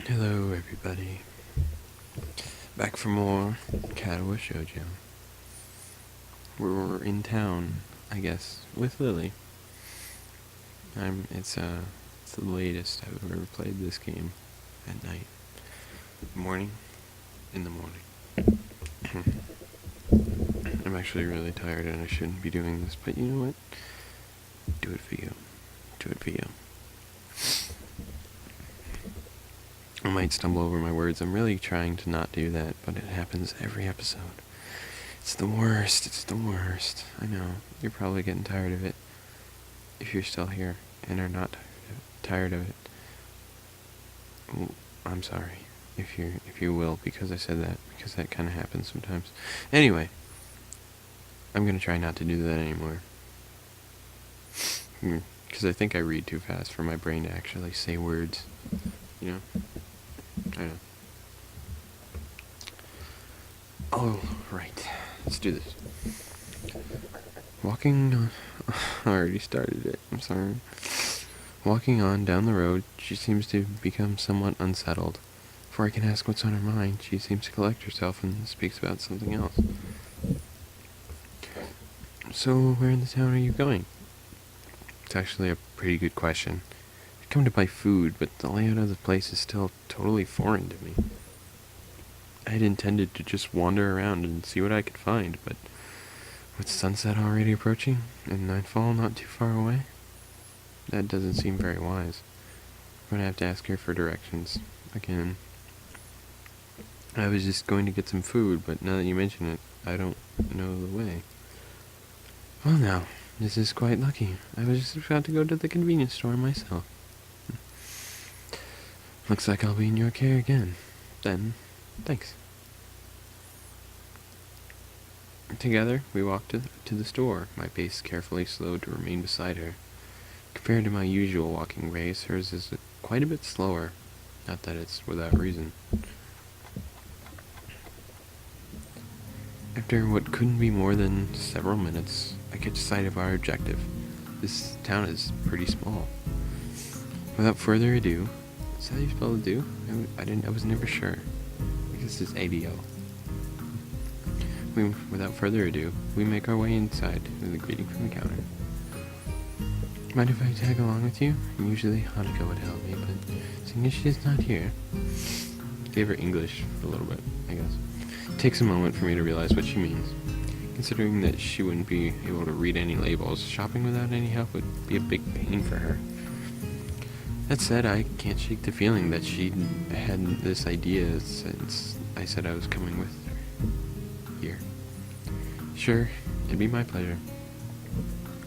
Hello, everybody. Back for more Katawa Shoujo. We're in town, I guess, with Lily. It's the latest I've ever played this game at night. Morning, in the morning. I'm actually really tired and I shouldn't be doing this, but you know what? Do it for you. Do it for you. I might stumble over my words. I'm really trying to not do that, but it happens every episode. It's the worst. It's the worst. I know. You're probably getting tired of it. If you're still here and are not tired of it, I'm sorry. If you will, because I said that, because that kind of happens sometimes. Anyway, I'm gonna try not to do that anymore. Because I think I read too fast for my brain to actually say words. You know? I know. Oh, right. Let's do this. Walking... I already started it. I'm sorry. Walking on down the road, she seems to become somewhat unsettled. Before I can ask what's on her mind, she seems to collect herself and speaks about something else. So, where in the town are you going? It's actually a pretty good question. I'd come to buy food, but the layout of the place is still totally foreign to me. I had intended to just wander around and see what I could find, but with sunset already approaching and nightfall not too far away, that doesn't seem very wise. I'm gonna have to ask her for directions again. I was just going to get some food, but now that you mention it, I don't know the way. Well now, this is quite lucky. I was just about to go to the convenience store myself. Looks like I'll be in your care again. Then, thanks. Together, we walked to the store, my pace carefully slowed to remain beside her. Compared to my usual walking pace, hers is quite a bit slower. Not that it's without reason. After what couldn't be more than several minutes, I catch sight of our objective. This town is pretty small. Without further ado, is that how you spell ado? I was never sure. I guess it's ADO. Without further ado, we make our way inside with a greeting from the counter. Mind if I tag along with you? Usually Hanukkah would help me, but seeing as she's not here, gave her English for a little bit, I guess. It takes a moment for me to realize what she means. Considering that she wouldn't be able to read any labels, shopping without any help would be a big pain for her. That said, I can't shake the feeling that she had this idea since I said I was coming with her here. Sure, it'd be my pleasure.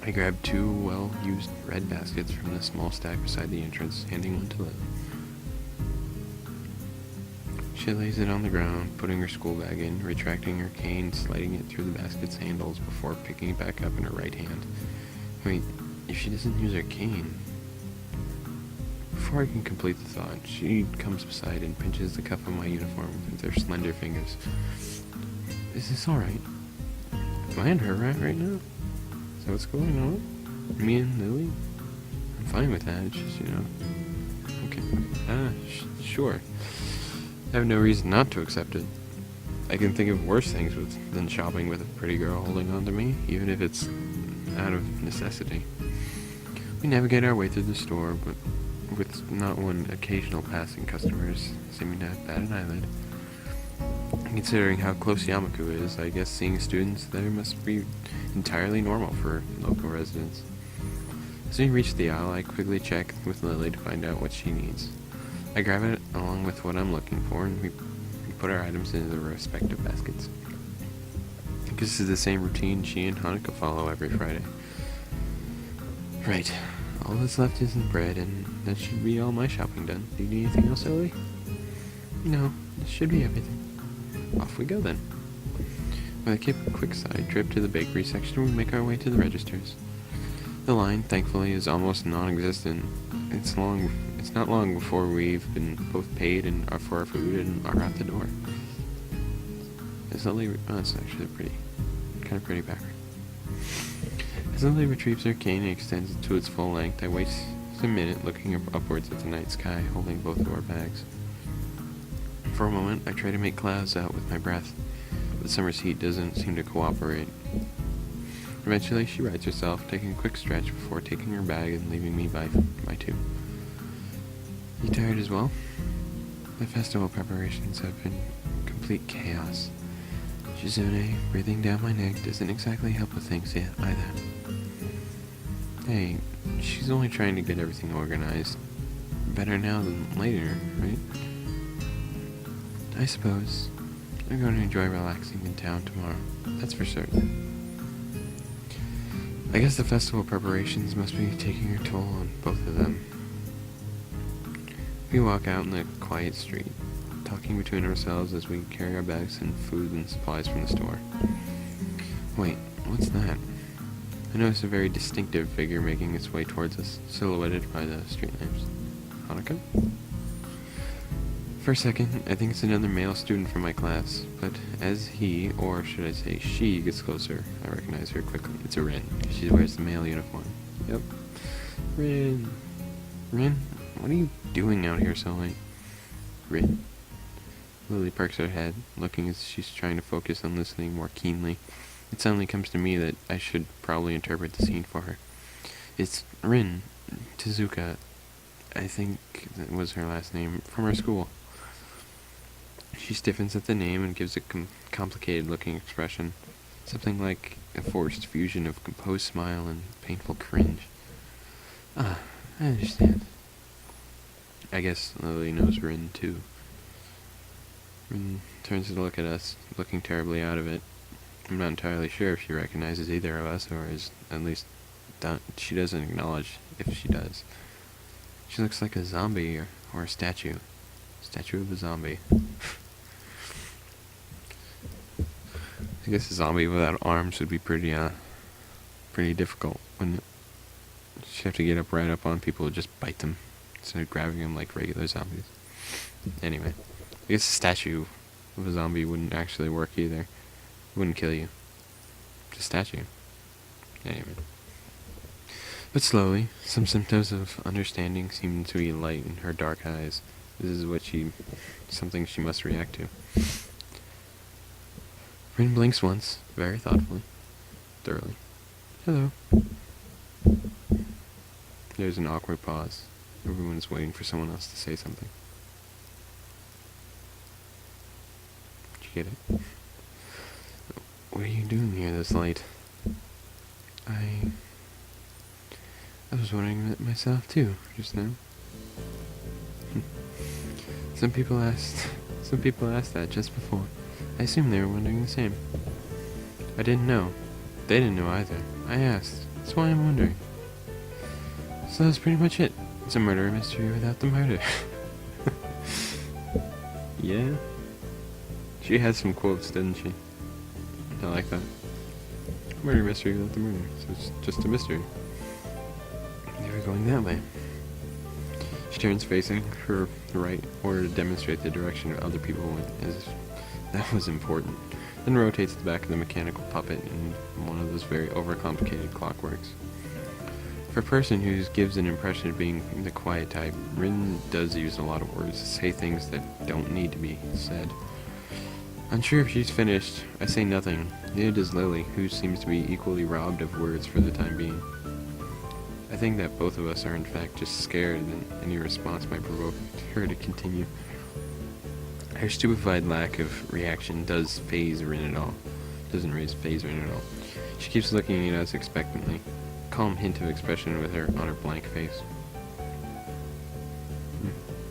I grabbed 2 well-used red baskets from the small stack beside the entrance, handing one to Liv. She lays it on the ground, putting her school bag in, retracting her cane, sliding it through the basket's handles before picking it back up in her right hand. Wait, if she doesn't use her cane... Before I can complete the thought, she comes beside and pinches the cuff of my uniform with her slender fingers. Is this alright? Am I under her right now? Is that what's going on? Me and Lily? I'm fine with that, it's just, okay. Sure. I have no reason not to accept it. I can think of worse things than shopping with a pretty girl holding on to me, even if it's out of necessity. We navigate our way through the store, but with not one occasional passing customers seeming to bat an eyelid. Considering how close Yamaku is, I guess seeing students there must be entirely normal for local residents. As we reach the aisle, I quickly check with Lily to find out what she needs. I grab it along with what I'm looking for, and we put our items into the respective baskets. I guess this is the same routine she and Hanukkah follow every Friday. Right. All that's left is the bread, and that should be all my shopping done. Do you need anything else, Ellie? No, this should be everything. Off we go then. With a quick side trip to the bakery section, we make our way to the registers. The line, thankfully, is almost non-existent. It's not long before we've been both paid and for our food and are out the door. It's actually kind of pretty backwards. As Lily retrieves her cane and extends it to its full length, I waste a minute looking upwards at the night sky, holding both of our bags. For a moment, I try to make clouds out with my breath, but the summer's heat doesn't seem to cooperate. Eventually, she rights herself, taking a quick stretch before taking her bag and leaving me by two. You tired as well? The festival preparations have been complete chaos. Shizune breathing down my neck doesn't exactly help with things yet either. Hey, she's only trying to get everything organized. Better now than later, right? I suppose. I'm going to enjoy relaxing in town tomorrow. That's for certain. I guess the festival preparations must be taking a toll on both of them. We walk out in the quiet street, talking between ourselves as we carry our bags and food and supplies from the store. Wait, what's that? I notice a very distinctive figure making its way towards us, silhouetted by the street lamps. Hanukkah? For a second, I think it's another male student from my class, but as he, or should I say she, gets closer, I recognize her quickly. It's a Rin. She wears the male uniform. Yep. Rin. Rin? What are you doing out here so late? Rin. Lily perks her head, looking as she's trying to focus on listening more keenly. It suddenly comes to me that I should probably interpret the scene for her. It's Rin. Tezuka. I think that was her last name, from her school. She stiffens at the name and gives a complicated-looking expression, something like a forced fusion of composed smile and painful cringe. Ah, I understand. I guess Lily knows Rin, too. Rin turns to look at us, looking terribly out of it. I'm not entirely sure if she recognizes either of us, or is at least she doesn't acknowledge if she does. She looks like a zombie or a statue. Statue of a zombie. I guess a zombie without arms would be pretty difficult, wouldn't it? She'd have to get right up on people and just bite them instead of grabbing them like regular zombies. Anyway, I guess a statue of a zombie wouldn't actually work either. It wouldn't kill you. Just a statue. Anyway. But slowly, some symptoms of understanding seem to be light in her dark eyes. This is something she must react to. Rin blinks once, very thoughtfully, thoroughly. Hello. There's an awkward pause. Everyone's waiting for someone else to say something. Did you get it? What are you doing here this late? I was wondering that myself too, just now. Some people asked that just before. I assumed they were wondering the same. I didn't know. They didn't know either. I asked. That's why I'm wondering. So that's pretty much it. It's a murder mystery without the murder. Yeah? She had some quotes, didn't she? I like that. Murder mystery without the murder. So it's just a mystery. They were going that way. She turns facing her right in order to demonstrate the direction other people went, as if that was important, then rotates the back of the mechanical puppet in one of those very overcomplicated clockworks. For a person who gives an impression of being the quiet type, Rin does use a lot of words to say things that don't need to be said. Unsure if she's finished, I say nothing. Neither does Lily, who seems to be equally robbed of words for the time being. I think that both of us are in fact just scared, and any response might provoke her to continue. Her stupefied lack of reaction doesn't faze Rin at all. She keeps looking at us expectantly, a calm hint of expression with her on her blank face.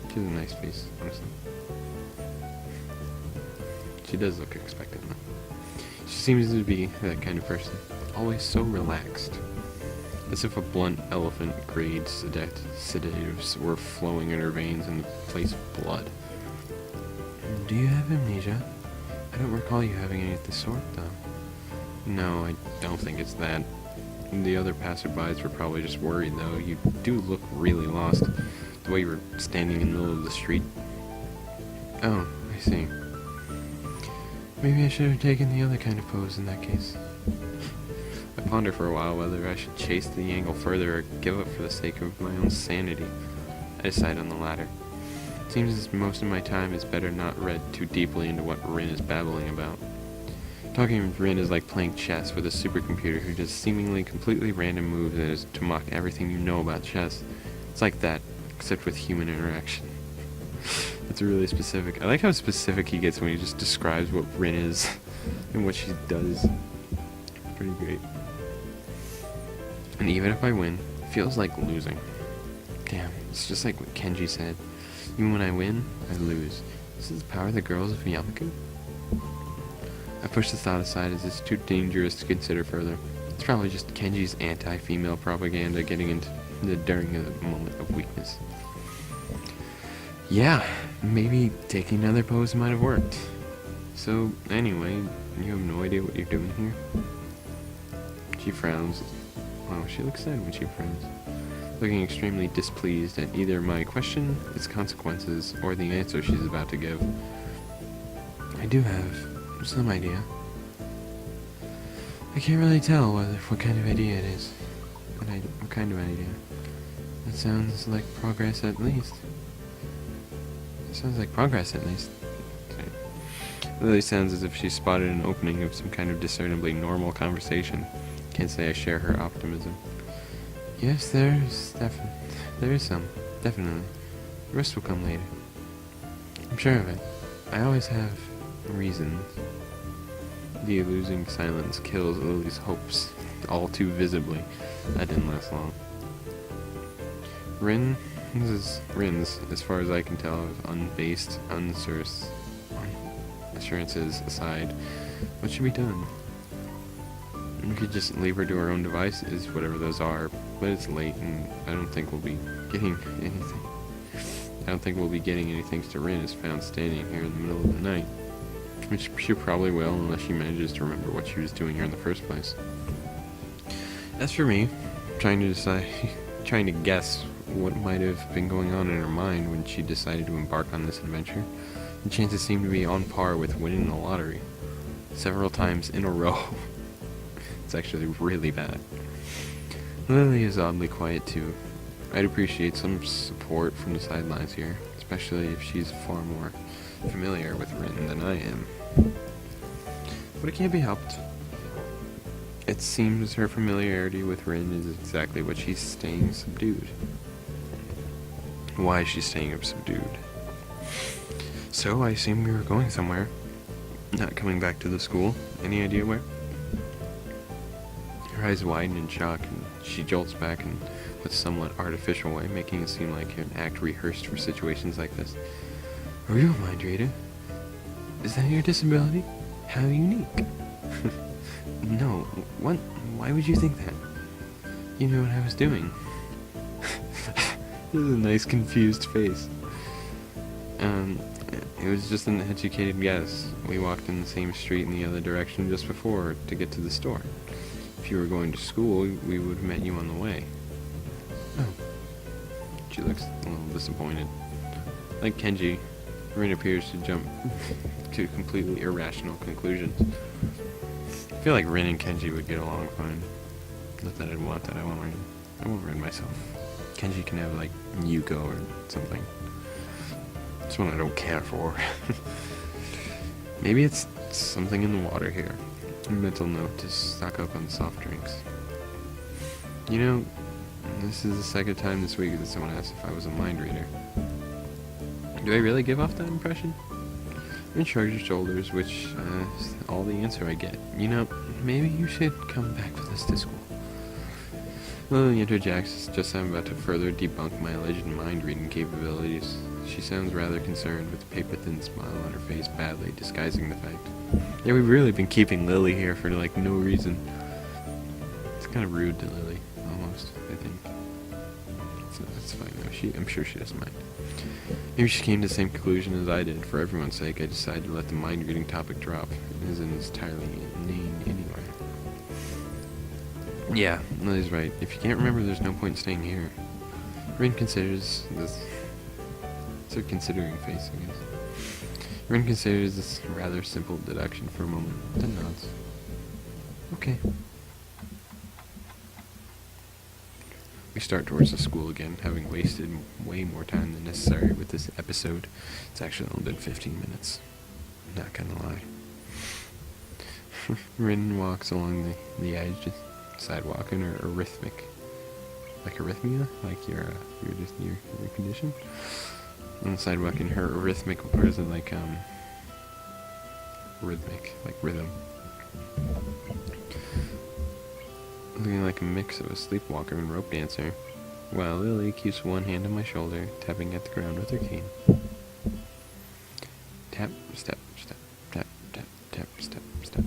She has a nice face, honestly. She does look expectant, though. She seems to be that kind of person, always so relaxed. As if a blunt elephant-grade sedatives were flowing in her veins in the place of blood. Do you have amnesia? I don't recall you having any of the sort, though. No, I don't think it's that. The other passerbys were probably just worried, though. You do look really lost, the way you were standing in the middle of the street. Oh, I see. Maybe I should have taken the other kind of pose in that case. I ponder for a while whether I should chase the angle further or give up for the sake of my own sanity. I decide on the latter. Seems as most of my time is better not read too deeply into what Rin is babbling about. Talking with Rin is like playing chess with a supercomputer who does seemingly completely random moves that is to mock everything you know about chess. It's like that, except with human interaction. That's really specific. I like how specific he gets when he just describes what Rin is and what she does. Pretty great. And even if I win, it feels like losing. Damn, it's just like what Kenji said. Even when I win, I lose. This is the power of the girls of Yamaku? I push the thought aside as it's too dangerous to consider further. It's probably just Kenji's anti-female propaganda getting into during a moment of weakness. Yeah, maybe taking another pose might have worked. So, anyway, you have no idea what you're doing here? She frowns. Wow, she looks sad when she frowns. Looking extremely displeased at either my question, its consequences, or the answer she's about to give. I do have some idea. I can't really tell what kind of idea it is. What kind of idea? That sounds like progress at least. Sounds like progress at least. Lily sounds as if she spotted an opening of some kind of discernibly normal conversation. Can't say I share her optimism. Yes, there is some, definitely. The rest will come later. I'm sure of it. I always have reasons. The losing silence kills Lily's hopes all too visibly. That didn't last long. Rin's, as far as I can tell, is unbased, assurances aside. What should be done? We could just leave her to her own devices, whatever those are, but it's late and I don't think we'll be getting anything. I don't think we'll be getting anything to Rin is found standing here in the middle of the night. Which she probably will, unless she manages to remember what she was doing here in the first place. As for me, trying to guess what might have been going on in her mind when she decided to embark on this adventure, the chances seem to be on par with winning the lottery. Several times in a row. It's actually really bad. Lily is oddly quiet too. I'd appreciate some support from the sidelines here, especially if she's far more familiar with Rin than I am. But it can't be helped. It seems her familiarity with Rin is exactly what she's staying subdued. Why is she staying subdued? So I assume we were going somewhere. Not coming back to the school. Any idea where? Her eyes widen in shock, and she jolts back in a somewhat artificial way, making it seem like an act rehearsed for situations like this. A real mind reader? Is that your disability? How unique. No, what? Why would you think that? You knew what I was doing. This is a nice confused face. It was just an educated guess. We walked in the same street in the other direction just before to get to the store. If you were going to school, we would have met you on the way. Oh. She looks a little disappointed. Like Kenji, Rin appears to jump to completely irrational conclusions. I feel like Rin and Kenji would get along fine. Not that I'd want that. I won't Rin myself. Kenji can have like Yuko or something. This one I don't care for. Maybe it's something in the water here. A mental note to stock up on soft drinks. You know, this is the second time this week that someone asked if I was a mind reader. Do I really give off that impression? Rin shrugs her shoulders, which is all the answer I get. You know, maybe you should come back with us to school. Lily interjects just as I'm about to further debunk my alleged mind-reading capabilities. She sounds rather concerned, with a paper-thin smile on her face badly disguising the fact. Yeah, we've really been keeping Lily here for, like, no reason. It's kind of rude to Lily, almost, I think. It's fine, though. I'm sure she doesn't mind. Maybe she came to the same conclusion as I did. For everyone's sake, I decided to let the mind-reading topic drop. It isn't entirely inane anyway. Yeah, Lily's right. If you can't remember, there's no point in staying here. Rin considers this... It's her considering face, I guess. Rin considers this rather simple deduction for a moment, then nods. Okay. We start towards the school again, having wasted way more time than necessary with this episode. It's actually only been 15 minutes. Not gonna lie. Rin walks along the edge, sidewalk in her arrhythmic. Like arrhythmia? Like your condition? On the sidewalk in her arrhythmic, or is it like, rhythmic, like rhythm. Looking like a mix of a sleepwalker and rope dancer, while Lily keeps one hand on my shoulder, tapping at the ground with her cane. Tap, step, step, tap, tap, tap, step, step.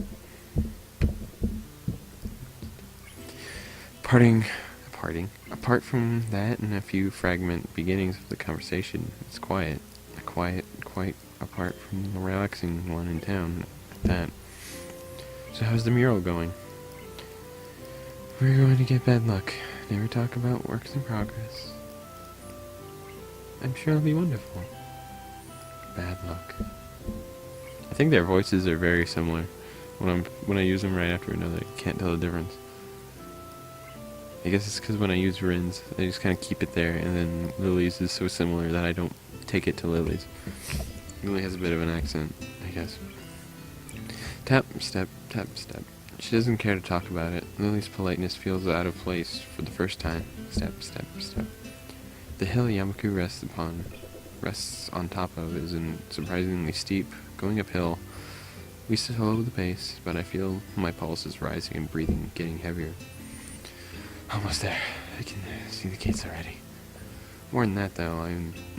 Apart from that and a few fragment beginnings of the conversation, it's quiet. Quite apart from the relaxing one in town, at that. So how's the mural going? We're going to get bad luck. Never talk about works in progress. I'm sure it'll be wonderful. Bad luck. I think their voices are very similar. When I use them right after another, I can't tell the difference. I guess it's because when I use Rin's, I just kind of keep it there, and then Lily's is so similar that I don't take it to Lily's. Lily has a bit of an accent, I guess. Tap, step, tap, step. She doesn't care to talk about it. Lily's politeness feels out of place for the first time. Step, step, step. The hill Yamaku rests on top of is surprisingly steep. Going uphill, we slow the pace, but I feel my pulse is rising and breathing getting heavier. Almost there. I can see the gates already. More than that, though, I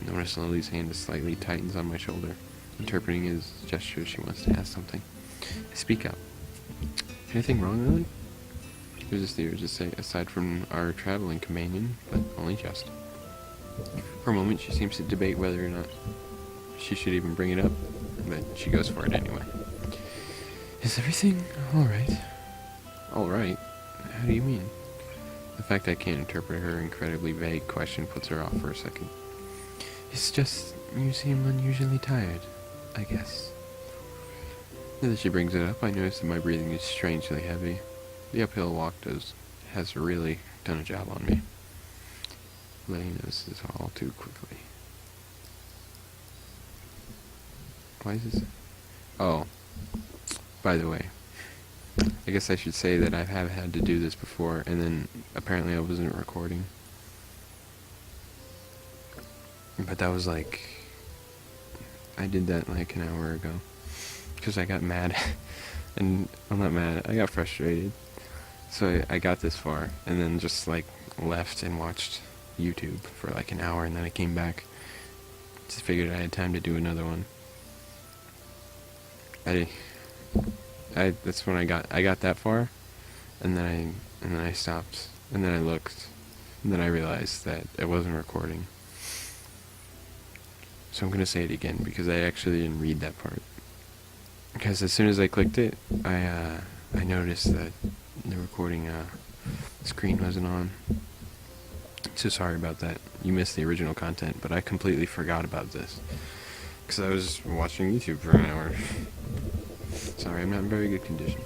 notice Lily's hand slightly tightens on my shoulder. Interpreting his gesture, she wants to ask something. I speak up. Anything wrong, Lily? There's this theory to say, aside from our traveling companion, but only just. For a moment, she seems to debate whether or not she should even bring it up, but she goes for it anyway. Is everything alright? Alright? How do you mean? The fact I can't interpret her incredibly vague question puts her off for a second. It's just, you seem unusually tired, I guess. Now that she brings it up, I notice that my breathing is strangely heavy. The uphill walk has really done a job on me. Lily notices all too quickly. Why is this? Oh, by the way, I guess I should say that I have had to do this before, and then apparently I wasn't recording. But that was like, I did that like an hour ago, because I got mad, and I'm not mad, I got frustrated. So I got this far, and then just like left and watched YouTube for like an hour, and then I came back. Just figured I had time to do another one. That's when I got that far, and then I stopped, and then I looked, and then I realized that it wasn't recording. So I'm gonna say it again because I actually didn't read that part. Because as soon as I clicked it, I noticed that the recording screen wasn't on. So sorry about that. You missed the original content, but I completely forgot about this because I was watching YouTube for an hour. Sorry, I'm not in very good condition.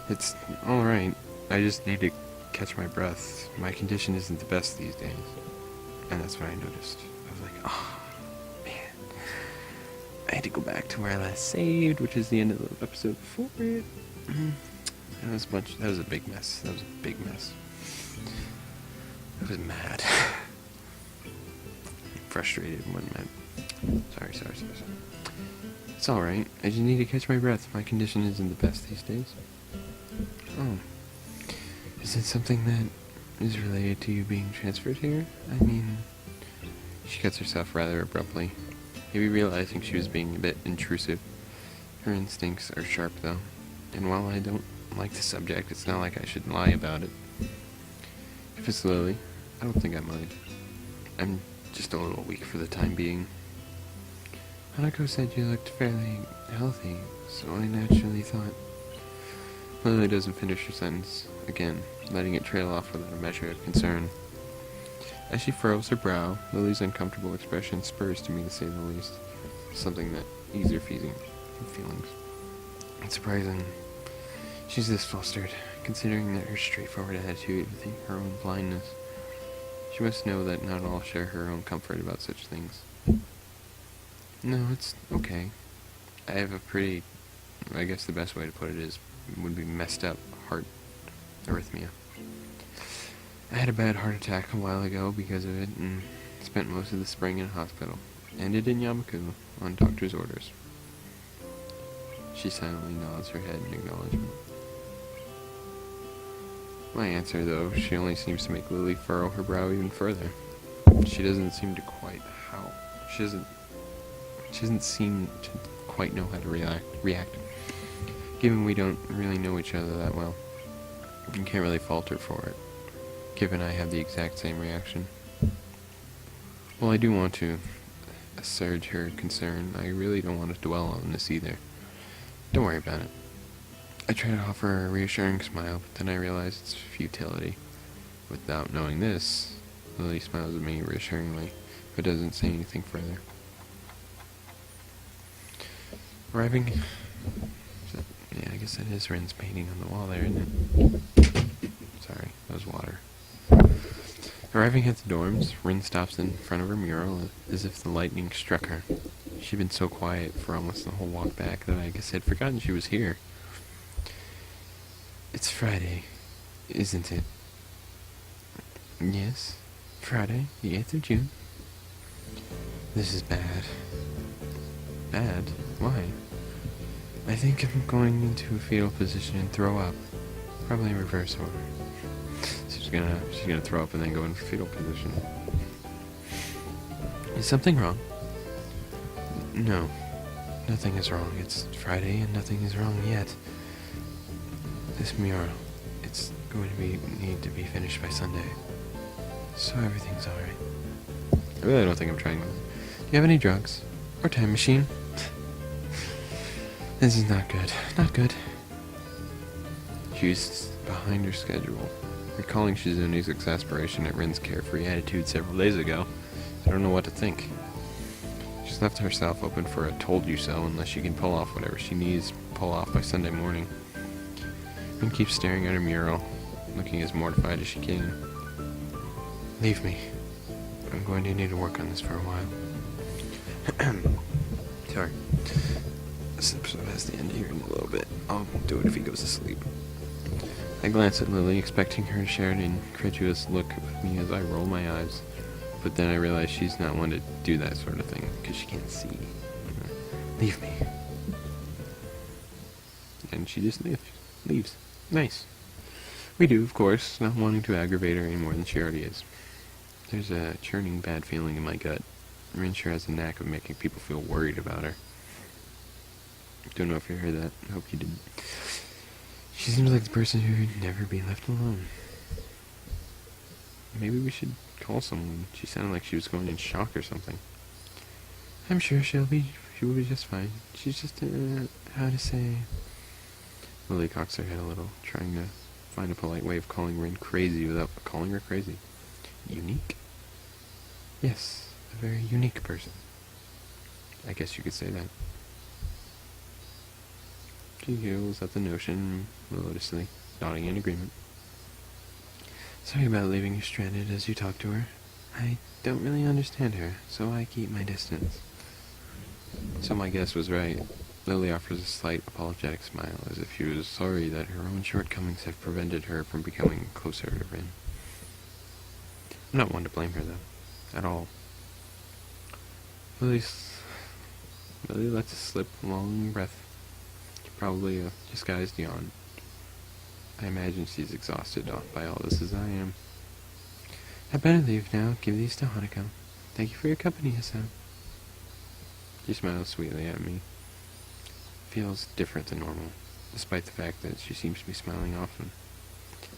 It's alright. I just need to catch my breath. My condition isn't the best these days. And that's what I noticed. I was like, oh, man. I had to go back to where I last saved, which is the end of the episode before it. That was a big mess. I was mad. Frustrated and whatnot. Sorry. It's alright. I just need to catch my breath. My condition isn't the best these days. Oh. Is it something that is related to you being transferred here? I mean... She cuts herself rather abruptly, maybe realizing she was being a bit intrusive. Her instincts are sharp, though. And while I don't like the subject, it's not like I should lie about it. If it's Lily, I don't think I mind. I'm just a little weak for the time being. Hanako said you looked fairly healthy, so I naturally thought... Lily doesn't finish her sentence, again, letting it trail off without a measure of concern. As she furrows her brow, Lily's uncomfortable expression spurs to me, to say the least. Something that eases her feelings. It's surprising she's this flustered, considering that her straightforward attitude, her own blindness. She must know that not all share her own comfort about such things. No, it's okay. I have a pretty, I guess the best way to put it would be messed up heart arrhythmia. I had a bad heart attack a while ago because of it, and spent most of the spring in a hospital. Ended in Yamaku on doctor's orders. She silently nods her head in acknowledgement. My answer, though, she only seems to make Lily furrow her brow even further. She doesn't seem to quite how. She doesn't seem to quite know how to react. Given we don't really know each other that well, you can't really fault her for it. Given I have the exact same reaction. Well, I do want to assuage her concern. I really don't want to dwell on this either. Don't worry about it. I try to offer a reassuring smile, but then I realize its futility. Without knowing this, Lily smiles at me reassuringly, but doesn't say anything further. Arriving... Yeah, I guess that is Ren's painting on the wall there, isn't it? Sorry, that was water. Arriving at the dorms, Rin stops in front of her mural as if the lightning struck her. She'd been so quiet for almost the whole walk back that I guess I'd forgotten she was here. It's Friday, isn't it? Yes, Friday, the 8th of June. This is bad. Bad? Why? I think I'm going into a fetal position and throw up. Probably in reverse order. She's gonna throw up and then go into fetal position. Is something wrong? No. Nothing is wrong. It's Friday and nothing is wrong yet. This mural, it's going to need to be finished by Sunday. So everything's alright. I really don't think I'm trying. Do you have any drugs? Or time machine? This is not good. Not good. She's behind her schedule. Recalling Shizuni's exasperation at Rin's carefree attitude several days ago, I don't know what to think. She's left herself open for a told you so unless she can pull off whatever she needs to pull off by Sunday morning. Rin keeps staring at her mural, looking as mortified as she can. Leave me. I'm going to need to work on this for a while. Sorry. This episode has to end here in a little bit. I'll do it if he goes to sleep. I glance at Lily, expecting her to share an incredulous look with me as I roll my eyes. But then I realize she's not one to do that sort of thing, because she can't see. Leave me. And she just leaves. Nice. We do, of course, not wanting to aggravate her any more than she already is. There's a churning bad feeling in my gut. Rin sure has a knack of making people feel worried about her. Don't know if you heard that. I hope you didn't. She seems like the person who would never be left alone. Maybe we should call someone. She sounded like she was going in shock or something. I'm sure she will be just fine. She's just, how to say... Lily cocks her head a little, trying to find a polite way of calling Rin crazy without calling her crazy. Unique? Yes, a very unique person. I guess you could say that. She giggles at the notion melodiously, nodding in agreement. Sorry about leaving you stranded as you talk to her. I don't really understand her, so I keep my distance. So my guess was right. Lily offers a slight apologetic smile, as if she was sorry that her own shortcomings have prevented her from becoming closer to Rin. I'm not one to blame her, though. At all. Lily lets slip a long breath. Probably a disguised yawn. I imagine she's exhausted by all this as I am. I'd better leave now. Give these to Hanako. Thank you for your company, Hassan. She smiles sweetly at me. Feels different than normal, despite the fact that she seems to be smiling often.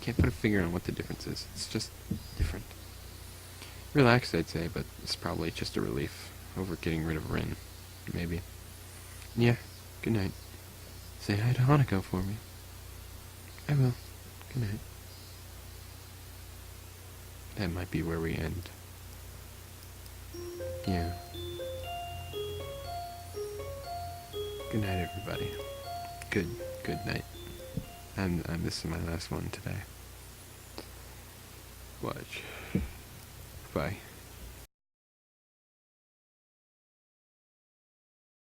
Can't put a finger on what the difference is. It's just different. Relaxed, I'd say, but it's probably just a relief over getting rid of Rin. Maybe. Yeah, good night. Say hi to Hanako for me. I will. Good night. That might be where we end. Yeah. Good night, everybody. Good night. And this is my last one today. Watch. Bye.